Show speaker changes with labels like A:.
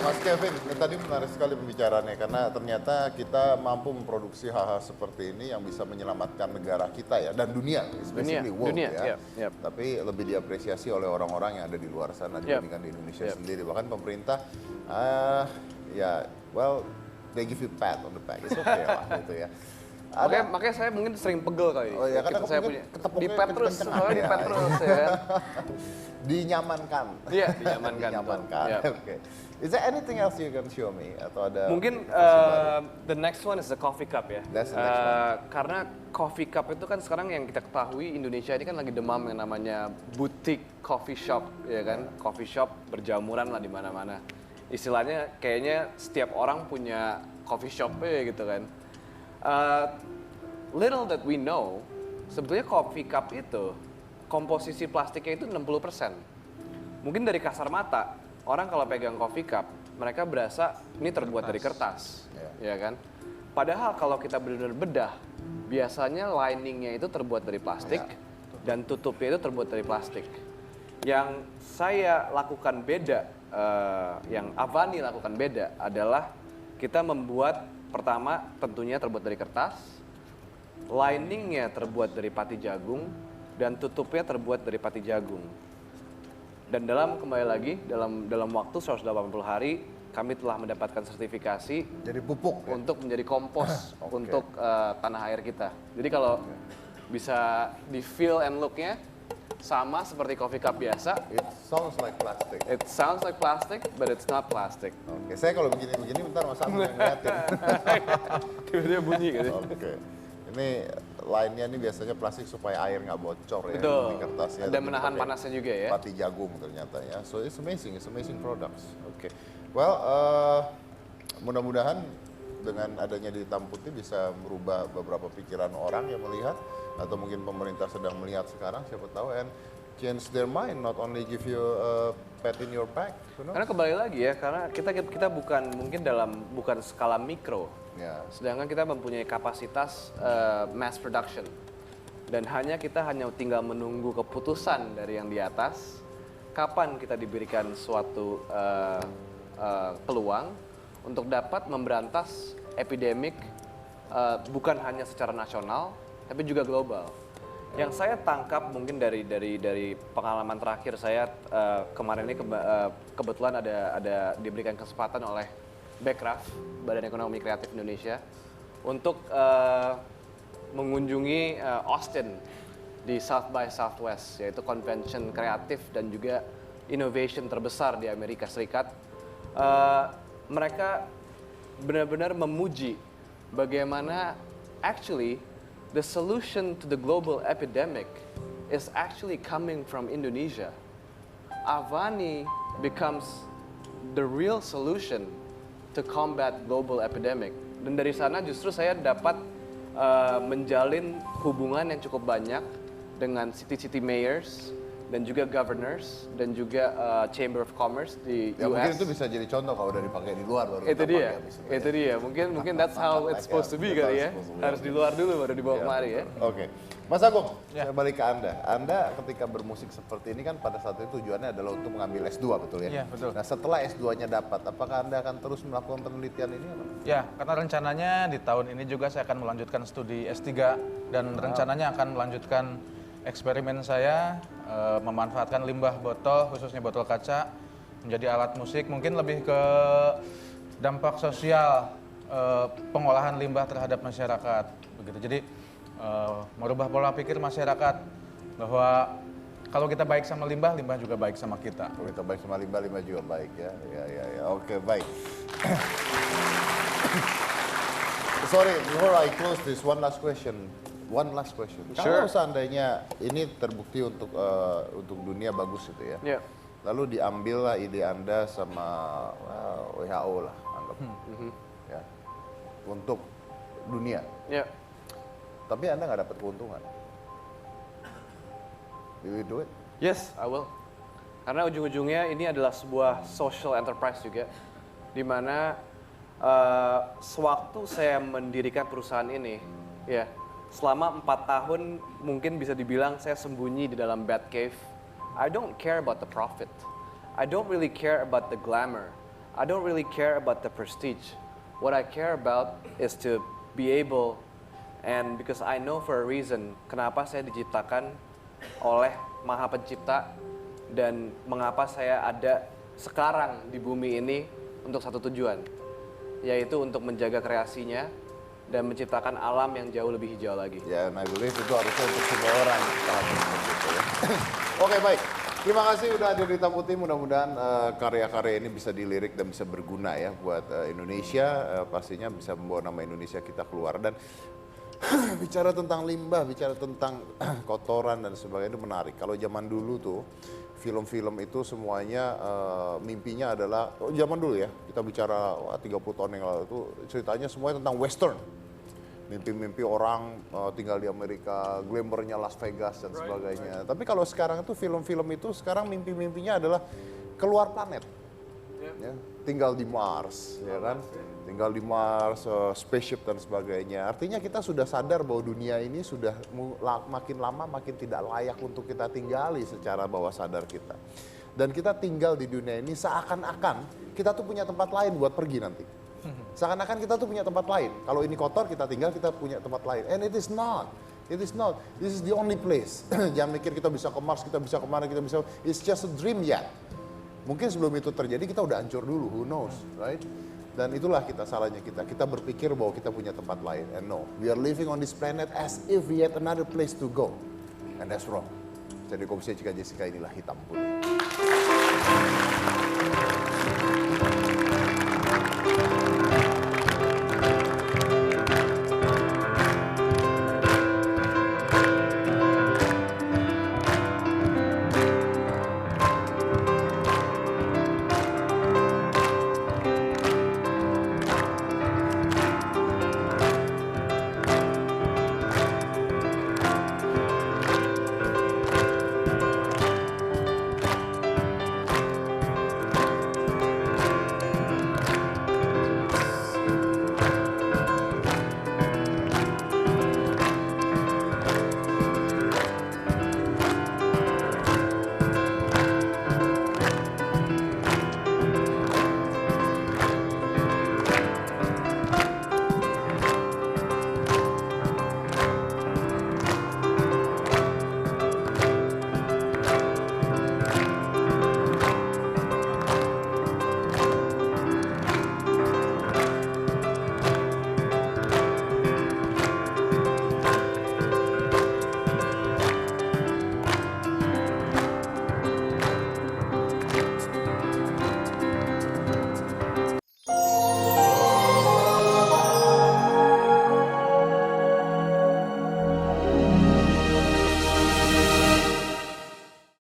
A: Mas Kevin, tadi menarik sekali pembicaraannya karena ternyata kita mampu memproduksi hal-hal seperti ini yang bisa menyelamatkan negara kita ya dan dunia, especially world ya. Tapi lebih diapresiasi oleh orang-orang yang ada di luar sana dibandingkan di Indonesia sendiri. Bahkan pemerintah, they give you pat on the back, it's okay lah gitu ya.
B: Makanya saya mungkin sering pegel kali.
A: Oh iya, karena
B: saya punya di Petrus, soalnya di Petrus ya.
A: Dinyamankan.
B: Iya, dinyamankan.
A: Oke. Is there anything else you can show me atau ada?
B: Mungkin the next one is the coffee cup ya.
A: That's the next one.
B: Karena coffee cup itu kan sekarang yang kita ketahui Indonesia ini kan lagi demam yang namanya boutique coffee shop ya kan. Coffee shop berjamuran lah di mana-mana. Istilahnya kayaknya setiap orang punya coffee shop gitu kan. Little that we know, sebetulnya coffee cup itu komposisi plastiknya itu 60%. Mungkin dari kasar mata, orang kalau pegang coffee cup, mereka berasa ini terbuat dari kertas, ya kan? Padahal kalau kita benar-benar bedah, biasanya liningnya itu terbuat dari plastik dan tutupnya itu terbuat dari plastik. Yang saya lakukan beda, yang Avani lakukan beda adalah kita membuat pertama tentunya terbuat dari kertas, liningnya terbuat dari pati jagung, dan tutupnya terbuat dari pati jagung. Dan kembali lagi, dalam waktu 180 hari, kami telah mendapatkan sertifikasi
A: jadi pupuk
B: untuk menjadi kompos untuk tanah air kita. Jadi kalau bisa di feel and look-nya, sama seperti coffee cup biasa.
A: It sounds like plastic.
B: It sounds like plastic, but it's not plastic.
A: Oke, saya kalau begini-begini bentar Mas Am yang ngeliatin.
B: Tiba-tiba bunyi gitu.
A: Oke. Ini lainnya ini biasanya plastik supaya air nggak bocor ya.
B: Betul.
A: Di kertasnya.
B: Dan menahan panasnya juga ya.
A: Pati jagung ternyata ya. So it's amazing products. Oke. Well, mudah-mudahan dengan adanya di hitam putih bisa merubah beberapa pikiran orang yang melihat atau mungkin pemerintah sedang melihat sekarang, siapa tahu, and change their mind, not only give you a pat in your back.
B: Karena kembali lagi ya, karena kita bukan skala mikro, sedangkan kita mempunyai kapasitas mass production, dan kita hanya tinggal menunggu keputusan dari yang di atas, kapan kita diberikan suatu peluang untuk dapat memberantas epidemik bukan hanya secara nasional, tapi juga global. Yang saya tangkap mungkin dari pengalaman terakhir saya kemarin ini kebetulan ada diberikan kesempatan oleh Bekraf, Badan Ekonomi Kreatif Indonesia, untuk mengunjungi Austin di South by Southwest, yaitu convention kreatif dan juga innovation terbesar di Amerika Serikat. Mereka benar-benar memuji bagaimana actually the solution to the global epidemic is actually coming from Indonesia. Avani becomes the real solution to combat global epidemic. Dan dari sana justru saya dapat menjalin hubungan yang cukup banyak dengan city-city mayors dan juga governors dan juga Chamber of Commerce di US.
A: Mungkin itu bisa jadi contoh kalau udah dipakai di luar baru.
B: Itu dia. Mungkin that's how it's supposed to be kali ya. Harus di luar dulu baru dibawa kemari ya.
A: Oke. Mas Agung, saya balik ke Anda. Anda ketika bermusik seperti ini kan pada saat itu tujuannya adalah untuk mengambil S2, betul ya?
C: Iya, betul.
A: Nah, setelah S2-nya dapat, apakah Anda akan terus melakukan penelitian ini?
C: Ya, karena rencananya di tahun ini juga saya akan melanjutkan studi S3 dan rencananya akan melanjutkan eksperimen saya memanfaatkan limbah botol, khususnya botol kaca, menjadi alat musik, mungkin lebih ke dampak sosial pengolahan limbah terhadap masyarakat. Begitu. Jadi merubah pola pikir masyarakat bahwa kalau kita baik sama limbah, limbah juga baik sama kita.
A: Kalau kita baik sama limbah, limbah juga baik ya. Ya. Oke, baik. Sorry, before I close this, one last question.
B: Sure.
A: Kalau seandainya ini terbukti untuk dunia bagus gitu ya. Lalu diambillah ide Anda sama WHO lah, anggap. Ya. Untuk dunia. Tapi Anda nggak dapat keuntungan. Will you do it?
B: Yes, I will. Karena ujung-ujungnya ini adalah sebuah social enterprise juga, di mana sewaktu saya mendirikan perusahaan ini, selama 4 tahun mungkin bisa dibilang saya sembunyi di dalam bat cave. I don't care about the profit. I don't really care about the glamour. I don't really care about the prestige. What I care about is to be able, and because I know for a reason, kenapa saya diciptakan oleh Maha Pencipta dan mengapa saya ada sekarang di bumi ini untuk satu tujuan, yaitu untuk menjaga kreasinya dan menciptakan alam yang jauh lebih hijau lagi.
A: Ya, I believe itu harusnya untuk semua orang. Gitu ya. Oke, baik. Terima kasih udah hadir di Hitam Putih. Mudah-mudahan karya-karya ini bisa dilirik dan bisa berguna ya buat Indonesia. Pastinya bisa membawa nama Indonesia kita keluar. Dan bicara tentang limbah, bicara tentang kotoran dan sebagainya itu menarik. Kalau zaman dulu tuh film-film itu semuanya mimpinya adalah zaman dulu ya. Kita bicara 30 tahun yang lalu itu ceritanya semuanya tentang western. Mimpi-mimpi orang tinggal di Amerika, glamournya Las Vegas dan sebagainya. Tapi kalau sekarang itu film-film itu sekarang mimpi-mimpinya adalah keluar planet. Ya, tinggal di Mars, ya kan? Tinggal di Mars, spaceship dan sebagainya. Artinya kita sudah sadar bahwa dunia ini sudah makin lama makin tidak layak untuk kita tinggali secara bawah sadar kita. Dan kita tinggal di dunia ini seakan-akan kita tuh punya tempat lain buat pergi nanti. Seakan-akan kita tuh punya tempat lain. Kalau ini kotor kita tinggal, kita punya tempat lain. And it is not. It is not. This is the only place. Jangan mikir kita bisa ke Mars, kita bisa kemana, kita bisa. It's just a dream yet. Mungkin sebelum itu terjadi kita udah hancur dulu. Who knows, right? Dan itulah salahnya kita. Kita berpikir bahwa kita punya tempat lain. And no, we are living on this planet as if we had another place to go. And that's wrong. Jadi Komisi Cika Jessica inilah Hitam Putih.